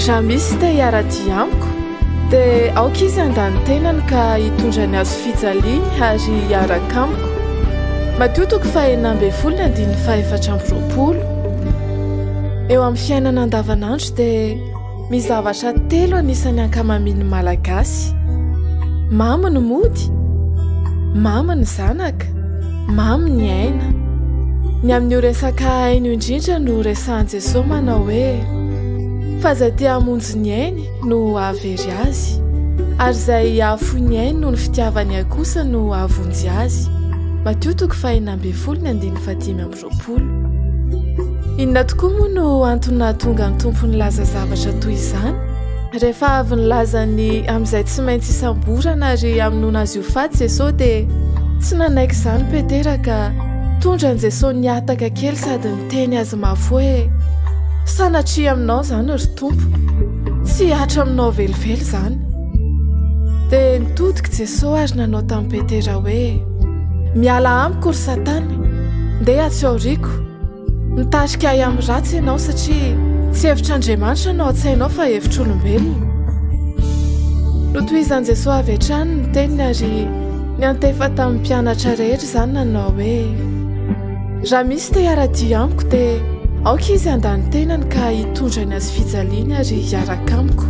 raha misy te hiara-dia amiko dia aoka izy andany tenany ka hitondra ny azo fijaliana ary hiaraka amiko matiotoko fa 9/4/2020 eo amin'ny fiainana andavanandro dia misy zavatra telo anisan'ny ankamamin'ny malagasy: mamy ny mody, mamy ny zanaka, mamy ny aina. Ny amin'io resaka aina indrindra no resahan Jesosy manao hoe faza tia hamonjy ny ainy no hahavery azy, ary izay hahafo ny ainy no ny fitiavany kosa no hahavonjy azy. Matiotoko 2:20. Inona tokoa moa no antony nahatonga ny tompo nilaza zavatra toy izany rehefa avy nilaza ny amin'izay tsy maintsy isamborana ary aminona azy io faty Jesosy dia tsy nanaiky izany Petera ka tondra ny Jesosy niataka kely sady niteny azy mafy hoe sanatria aminao izany ry tompo, tsy hatra aminao velively izany. Dia nitodika Jesosy ary nanao tamin'ny Petera hoe miala amiko ry Satana, ndeha tsy aoriako, mitarika amin'ny ratsy ianao satria tsy hevitr'Andriamanitra no tsy-hainao fa hevitr'olombelona. Notohizan'i Jesosy avy hatrany ny teniny ary ny antefa tamin'ny mpianatra rehetra izany nanao hoe raha misy te hiara-dia amiko dia aoka izy andany tenany ka hitondra ny azo fijaliana ary hiaraka amiko.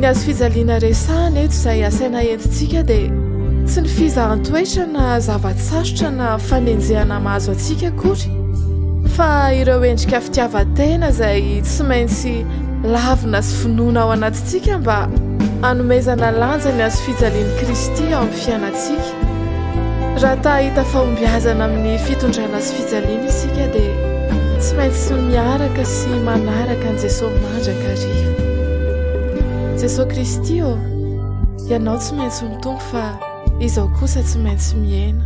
Ny azo fijaliana resahana eto izay asaina entintsika dia tsy ny fizahan-toetra na zava-tsarotra na fanenjehana mahazo antsika akory, fa ireo endrika fitiavan-tena izay tsy maintsy lavina sy finoana ao anatintsika mba hanomezana lanja ny azo fijalian'i Kristy ao amin'ny fiainantsika. Raha tahita fahombiazana amin'ny fitondrana azo fijaliana isika dia tsy maintsy miaraka sy manaraka an'i Jesosy mandraka hariva. Jesosy Kristy ianao tsy maintsy mitombo fa izaho kosa tsy maintsy miaina.